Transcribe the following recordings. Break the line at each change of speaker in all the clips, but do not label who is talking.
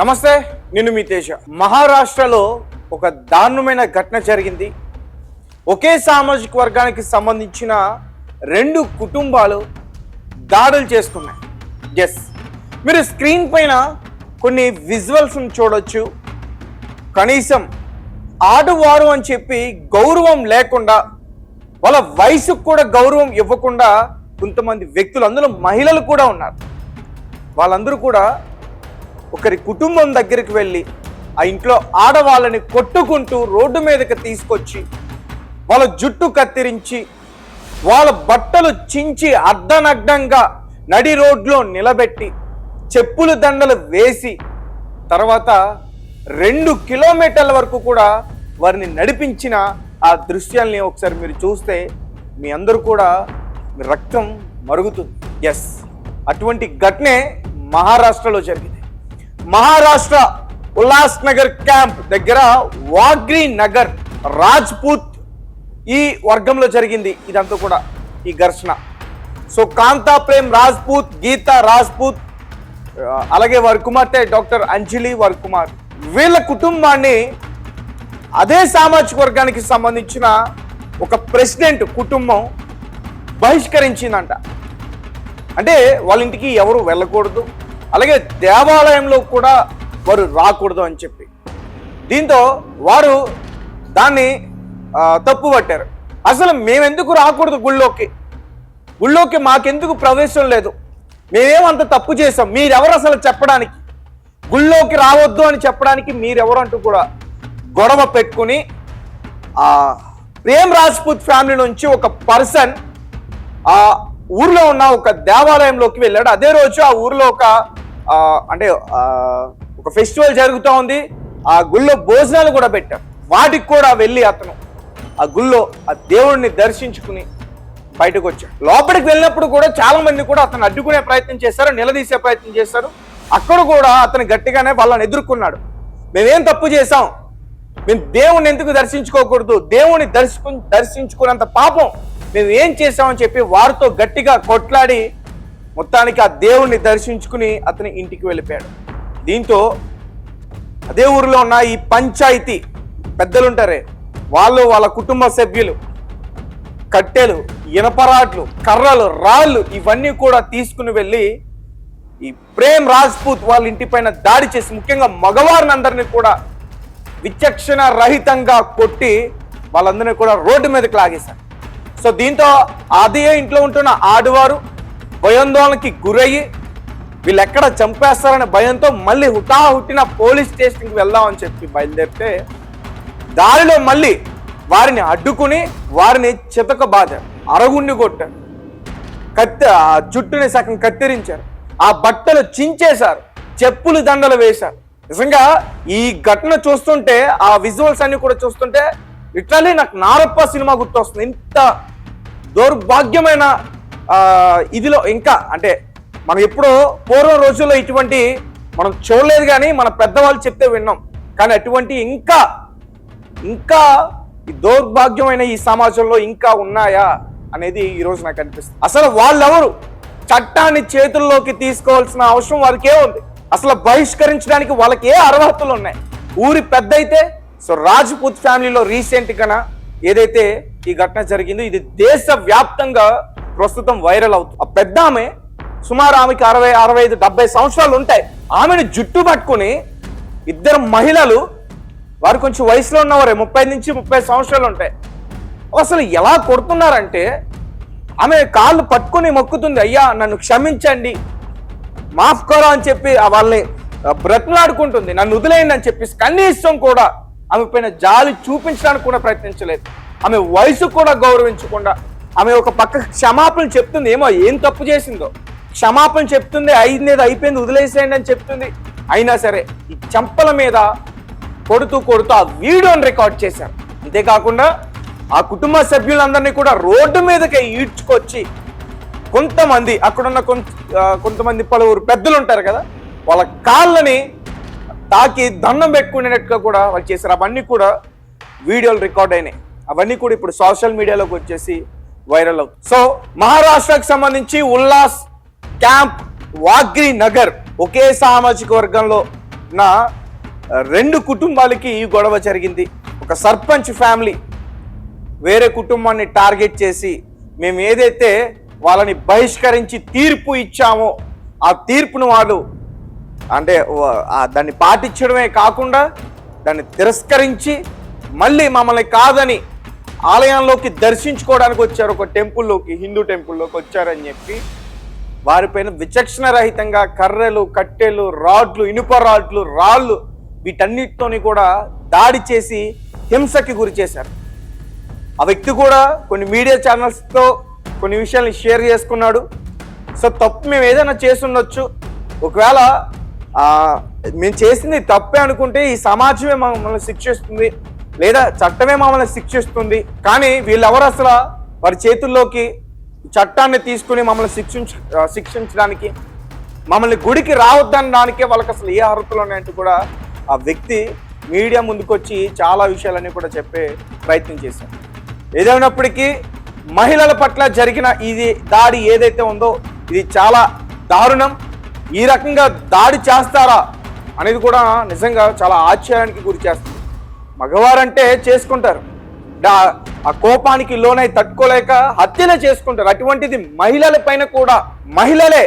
నమస్తే, నేను మీ తేజ. మహారాష్ట్రలో ఒక దారుణమైన ఘటన జరిగింది. ఒకే సామాజిక వర్గానికి సంబంధించిన రెండు కుటుంబాలు దాడులు చేసుకున్నాయి. ఎస్, మీరు స్క్రీన్ పైన కొన్ని విజువల్స్ని చూడొచ్చు. కనీసం ఆడవారు అని చెప్పి గౌరవం లేకుండా, వాళ్ళ వయసుకు కూడా గౌరవం ఇవ్వకుండా కొంతమంది వ్యక్తులు, అందులో మహిళలు కూడా ఉన్నారు. వాళ్ళందరూ కూడా ఒకరి కుటుంబం దగ్గరికి వెళ్ళి ఆ ఇంట్లో ఆడవాళ్ళని కొట్టుకుంటూ రోడ్డు మీదకి తీసుకొచ్చి వాళ్ళ జుట్టు కత్తిరించి వాళ్ళ బట్టలు చించి అర్ధనగ్నంగా నడి రోడ్లో నిలబెట్టి చెప్పులు దండలు వేసి తర్వాత 2 కిలోమీటర్ల వరకు కూడా వారిని నడిపించిన ఆ దృశ్యాల్ని ఒకసారి మీరు చూస్తే మీ అందరూ కూడా రక్తం మరుగుతుంది. ఎస్, అటువంటి ఘటనే మహారాష్ట్రలో జరిగింది. మహారాష్ట్ర ఉల్లాస్ నగర్ క్యాంప్ దగ్గర వాగ్రీ నగర్ రాజ్పూత్ ఈ వర్గంలో జరిగింది ఇదంతా కూడా ఈ ఘర్షణ. సో కాంతా ప్రేమ్ రాజ్పూత్, గీతా రాజ్పూత్, అలాగే వారి కుమార్తె డాక్టర్ అంజలి, వారి కుమార్, వీళ్ళ కుటుంబాన్ని అదే సామాజిక వర్గానికి సంబంధించిన ఒక ప్రెసిడెంట్ కుటుంబం బహిష్కరించిందంట. అంటే వాళ్ళ ఇంటికి ఎవరు వెళ్ళకూడదు, అలాగే దేవాలయంలో కూడా వారు రాకూడదు అని చెప్పి. దీంతో వారు దాన్ని తప్పు పట్టారు. అసలు మేమెందుకు రాకూడదు గుళ్ళోకి మాకెందుకు ప్రవేశం లేదు, మేమేమంత తప్పు చేసాం, మీరెవరు అసలు చెప్పడానికి, గుళ్ళోకి రావద్దు అని చెప్పడానికి మీరెవరు అంటూ కూడా గొడవ పెట్టుకుని ప్రేమ్ రాజ్పూత్ ఫ్యామిలీ నుంచి ఒక పర్సన్ ఆ ఊర్లో ఉన్న ఒక దేవాలయంలోకి వెళ్ళాడు. అదే రోజు ఆ ఊర్లో ఒక ఫెస్టివల్ జరుగుతూ ఉంది. ఆ గుళ్ళో భోజనాలు కూడా పెట్టారు. వాటికి కూడా వెళ్ళి అతను ఆ గుళ్ళో ఆ దేవుడిని దర్శించుకుని బయటకు వచ్చాడు. లోపలికి వెళ్ళినప్పుడు కూడా చాలా మంది కూడా అతను అడ్డుకునే ప్రయత్నం చేశారు, నిలదీసే ప్రయత్నం చేశారు. అక్కడ కూడా అతను గట్టిగానే వాళ్ళని ఎదుర్కొన్నాడు. మేమేం తప్పు చేశాం, మేము దేవుణ్ణి ఎందుకు దర్శించుకోకూడదు, దేవుణ్ణి దర్శించుకున్నంత పాపం మేము ఏం చేసామని చెప్పి వారితో గట్టిగా కొట్లాడి మొత్తానికి ఆ దేవుణ్ణి దర్శించుకుని అతని ఇంటికి వెళ్ళిపోయాడు. దీంతో అదే ఊరిలో ఉన్న ఈ పంచాయతీ పెద్దలుంటారే, వాళ్ళ కుటుంబ సభ్యులు కట్టెలు, ఇనపరాట్లు, కర్రలు, రాళ్ళు ఇవన్నీ కూడా తీసుకుని వెళ్ళి ఈ ప్రేమ్ రాజ్పూత్ వాళ్ళ ఇంటిపైన దాడి చేసి ముఖ్యంగా మగవారిని అందరినీ కూడా విచక్షణ రహితంగా కొట్టి వాళ్ళందరినీ కూడా రోడ్డు మీదకి లాగేశారు. సో దీంతో అదే ఇంట్లో ఉంటున్న ఆడవారు భయాందోళనకి గురయ్యి వీళ్ళు ఎక్కడ చంపేస్తారనే భయంతో మళ్ళీ హుటాహుట్టిన పోలీస్ స్టేషన్కి వెళ్దామని చెప్పి బయలుదేరితే దారిలో మళ్ళీ వారిని అడ్డుకుని వారిని చితకబాదారు, అరగుండి కొట్టారు, జుట్టుని సగం కత్తిరించారు, ఆ బట్టలు చించేశారు, చెప్పులు దండలు వేశారు. నిజంగా ఈ ఘటన చూస్తుంటే, ఆ విజువల్స్ అన్ని కూడా చూస్తుంటే లిటరల్లీ నాకు నారప్ప సినిమా గుర్తొస్తుంది. ఇంత దౌర్భాగ్యమైన ఇదిలో ఇంకా అంటే మనం ఎప్పుడో పూర్వం రోజుల్లో ఇటువంటి మనం చూడలేదు, కానీ మన పెద్దవాళ్ళు చెప్తే విన్నాం. కానీ అటువంటి ఇంకా ఈ దౌర్భాగ్యమైన ఈ సమాజంలో ఇంకా ఉన్నాయా అనేది ఈరోజు నాకు అనిపిస్తుంది. అసలు వాళ్ళెవరు, చట్టాన్ని చేతుల్లోకి తీసుకోవాల్సిన అవసరం వారికే ఉంది. అసలు బహిష్కరించడానికి వాళ్ళకి ఏ అర్హతలు ఉన్నాయి? ఊరి పెద్ద అయితే సో రాజ్పూత్ ఫ్యామిలీలో రీసెంట్ గా ఏదైతే ఈ ఘటన జరిగిందో ఇది దేశ వ్యాప్తంగా ప్రస్తుతం వైరల్ అవుతుంది. ఆ పెద్ద ఆమె సుమారు ఆమెకి 60, 65, 70 సంవత్సరాలు ఉంటాయి. ఆమెను జుట్టు పట్టుకుని ఇద్దరు మహిళలు, వారు కొంచెం వయసులో ఉన్నవారే, 30 నుంచి 30 సంవత్సరాలు ఉంటాయి. అసలు ఎలా కొడుతున్నారంటే ఆమె కాళ్ళు పట్టుకుని మొక్కుతుంది, అయ్యా నన్ను క్షమించండి, మాఫ్ కరో అని చెప్పి వాళ్ళని బ్రతిలాడుకుంటుంది, నన్ను వదిలేయండి అని చెప్పి కనీసం కూడా ఆమె పైన జాలి చూపించడానికి కూడా ప్రయత్నించలేదు. ఆమె వయసు కూడా గౌరవించకుండా ఆమె ఒక పక్క క్షమాపణ చెప్తుంది, ఏం తప్పు చేసిందో క్షమాపణ చెప్తుంది, అయిపోయింది వదిలేసేయండి అని చెప్తుంది. అయినా సరే ఈ చెంపల మీద కొడుతూ ఆ వీడియోని రికార్డ్ చేశారు. అంతేకాకుండా ఆ కుటుంబ సభ్యులందరినీ కూడా రోడ్డు మీదకి ఈడ్చుకొచ్చి కొంతమంది అక్కడున్న కొంతమంది పలువురు పెద్దలు ఉంటారు కదా, వాళ్ళ కాళ్ళని తాకి దండం పెట్టుకునేట్టుగా కూడా వాళ్ళు చేశారు. అవన్నీ కూడా వీడియోలు రికార్డ్ అయినాయి. అవన్నీ కూడా ఇప్పుడు సోషల్ మీడియాలోకి వచ్చేసి వైరల్ అవుతుంది. సో మహారాష్ట్రకు సంబంధించి ఉల్లాస్ క్యాంప్ వాగ్రీ నగర్ ఒకే సామాజిక వర్గంలో నా 2 కుటుంబాలకి ఈ గొడవ జరిగింది. ఒక సర్పంచ్ ఫ్యామిలీ వేరే కుటుంబాన్ని టార్గెట్ చేసి మేము ఏదైతే వాళ్ళని బహిష్కరించి తీర్పు ఇచ్చామో ఆ తీర్పును వాళ్ళు అంటే దాన్ని పాటించడమే కాకుండా దాన్ని తిరస్కరించి మళ్ళీ మమ్మల్ని కాదని ఆలయంలోకి దర్శించుకోవడానికి వచ్చారు. ఒక టెంపుల్లోకి, హిందూ టెంపుల్లోకి వచ్చారని చెప్పి వారిపైన విచక్షణ రహితంగా కర్రలు, కట్టెలు, రాడ్లు, ఇనుప రాడ్లు, రాళ్ళు వీటన్నిటితోని కూడా దాడి చేసి హింసకి గురి చేశారు. ఆ వ్యక్తి కూడా కొన్ని మీడియా ఛానల్స్తో కొన్ని విషయాల్ని షేర్ చేసుకున్నాడు. సో తప్పు మేము ఏదైనా చేస్తుండొచ్చు, ఒకవేళ మేము చేసింది తప్పే అనుకుంటే ఈ సమాజమే మమ్మల్ని శిక్షిస్తుంది లేదా చట్టమే మమ్మల్ని శిక్షిస్తుంది. కానీ వీళ్ళెవరు అసలు వారి చేతుల్లోకి చట్టాన్ని తీసుకుని మమ్మల్ని శిక్షించడానికి, మమ్మల్ని గుడికి రావద్దనడానికే వాళ్ళకి అసలు ఏ అర్హతలు ఉన్నాయంటూ కూడా ఆ వ్యక్తి మీడియా ముందుకొచ్చి చాలా విషయాలన్నీ కూడా చెప్పే ప్రయత్నం చేశారు. ఏదైనప్పటికీ మహిళల పట్ల జరిగిన ఇది దాడి ఏదైతే ఉందో ఇది చాలా దారుణం. ఈ రకంగా దాడి చేస్తారా అనేది కూడా నిజంగా చాలా ఆశ్చర్యానికి గురి చేస్తుంది. మగవారంటే చేసుకుంటారు, ఆ కోపానికి లోనై తట్టుకోలేక హత్యలే చేసుకుంటారు. అటువంటిది మహిళల పైన కూడా, మహిళలే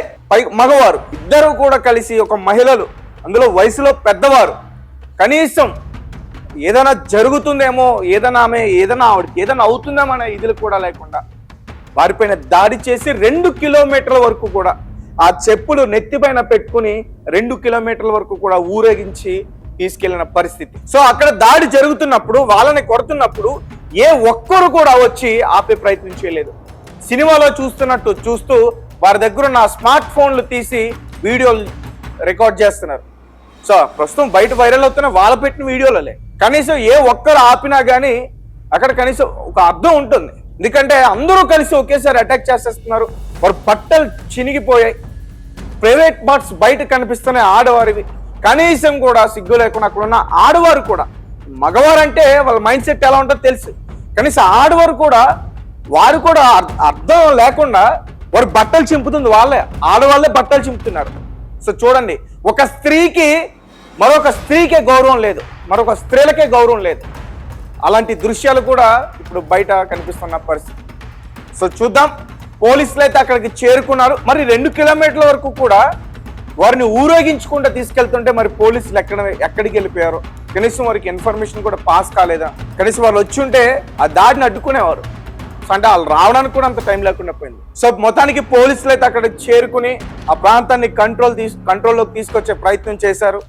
మగవారు ఇద్దరు కూడా కలిసి, ఒక మహిళలు అందులో వయసులో పెద్దవారు, కనీసం ఏదైనా జరుగుతుందేమో, ఏదైనా ఆవిడకి ఏదైనా అవుతుందేమో అనే ఇదిలు కూడా లేకుండా వారిపైన దాడి చేసి 2 కిలోమీటర్ల వరకు కూడా ఆ చెప్పులు నెత్తిపైన పెట్టుకుని 2 కిలోమీటర్ల వరకు కూడా ఊరేగించి తీసుకెళ్లిన పరిస్థితి. సో అక్కడ దాడి జరుగుతున్నప్పుడు, వాళ్ళని కొడుతున్నప్పుడు ఏ ఒక్కరు కూడా వచ్చి ఆపే ప్రయత్నం చేయలేదు. సినిమాలో చూస్తున్నట్టు చూస్తూ వారి దగ్గర ఉన్న స్మార్ట్ ఫోన్లు తీసి వీడియోలు రికార్డ్ చేస్తున్నారు. సో ప్రస్తుతం బయట వైరల్ అవుతున్న వాళ్ళ పెట్టిన వీడియోలలే. కనీసం ఏ ఒక్కరు ఆపినా కానీ అక్కడ కనీసం ఒక అర్థం ఉంటుంది. ఎందుకంటే అందరూ కలిసి ఒకేసారి అటాక్ చేసేస్తున్నారు. వారు బట్టలు చినిగిపోయాయి, ప్రైవేట్ పార్ట్స్ బయట కనిపిస్తున్నాయి ఆడవారివి. కనీసం కూడా సిగ్గు లేకుండా అక్కడ ఉన్న ఆడవారు కూడా, మగవారు అంటే వాళ్ళ మైండ్ సెట్ ఎలా ఉంటుందో తెలుసు, కనీసం ఆడవారు కూడా వారు కూడా అర్థం లేకుండా వారు బట్టలు చింపుతుంది వాళ్ళే, ఆడవాళ్ళే బట్టలు చింపుతున్నారు. సో చూడండి, ఒక స్త్రీకి మరొక స్త్రీకే గౌరవం లేదు, మరొక స్త్రీలకే గౌరవం లేదు. అలాంటి దృశ్యాలు కూడా ఇప్పుడు బయట కనిపిస్తున్న పరిస్థితి. సో చూద్దాం, పోలీసులు అయితే అక్కడికి చేరుకున్నారు. మరి 2 కిలోమీటర్ల వరకు కూడా వారిని ఊరేగించుకుంటూ తీసుకెళ్తుంటే మరి పోలీసులు ఎక్కడికి వెళ్ళిపోయారు? కనీసం వారికి ఇన్ఫర్మేషన్ కూడా పాస్ కాలేదా? కనీసం వాళ్ళు వచ్చి ఉంటే ఆ దాడిని అడ్డుకునేవారు. అంటే వాళ్ళు రావడానికి కూడా అంత టైం లేకుండా పోయింది. సో మొత్తానికి పోలీసులు అయితే అక్కడ చేరుకుని ఆ ప్రాంతాన్ని కంట్రోల్లోకి తీసుకొచ్చే ప్రయత్నం చేశారు.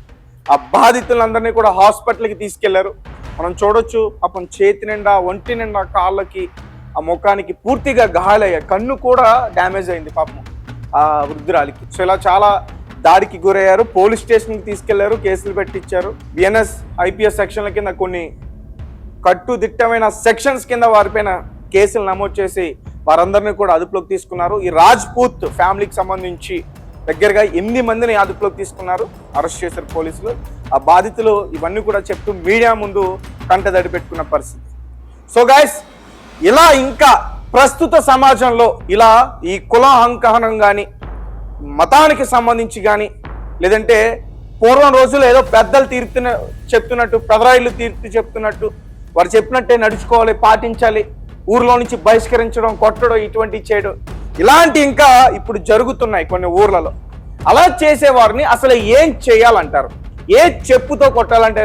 ఆ బాధితులందరినీ కూడా హాస్పిటల్కి తీసుకెళ్లారు. మనం చూడొచ్చు, పాపం చేతి నిండా, ఒంటి నిండా, కాళ్ళకి, ఆ ముఖానికి పూర్తిగా గాయాలయ్యాయి. కన్ను కూడా డ్యామేజ్ అయింది పాపం ఆ వృద్ధురాలికి. సో ఇలా చాలా దాడికి గురయ్యారు. పోలీస్ స్టేషన్కి తీసుకెళ్లారు, కేసులు పెట్టించారు. బిఎన్ఎస్ ఐపీఎస్ సెక్షన్ల కింద కొన్ని కట్టుదిట్టమైన సెక్షన్స్ కింద వారిపైన కేసులు నమోదు చేసి వారందరినీ కూడా అదుపులోకి తీసుకున్నారు. ఈ రాజ్పూత్ ఫ్యామిలీకి సంబంధించి దగ్గరగా 8 మందిని అదుపులోకి తీసుకున్నారు, అరెస్ట్ చేశారు పోలీసులు. ఆ బాధితులు ఇవన్నీ కూడా చెప్తూ మీడియా ముందు కంటదడి పెట్టుకున్న పరిస్థితి. సో గైస్, ఇలా ఇంకా ప్రస్తుత సమాజంలో ఇలా ఈ కుల అహంకారం కానీ, మతానికి సంబంధించి కానీ, లేదంటే పూర్వం రోజులు ఏదో పెద్దలు చెప్తున్నట్టు, పెదరాయిలు తీర్పు చెప్తున్నట్టు వారు చెప్పినట్టే నడుచుకోవాలి, పాటించాలి, ఊర్లో నుంచి బహిష్కరించడం, కొట్టడం, ఇటువంటివి చేయడం, ఇలాంటి ఇంకా ఇప్పుడు జరుగుతున్నాయి కొన్ని ఊర్లలో. అలా చేసేవారిని అసలు ఏం చేయాలంటారు? ఏ చెప్పుతో కొట్టాలంటే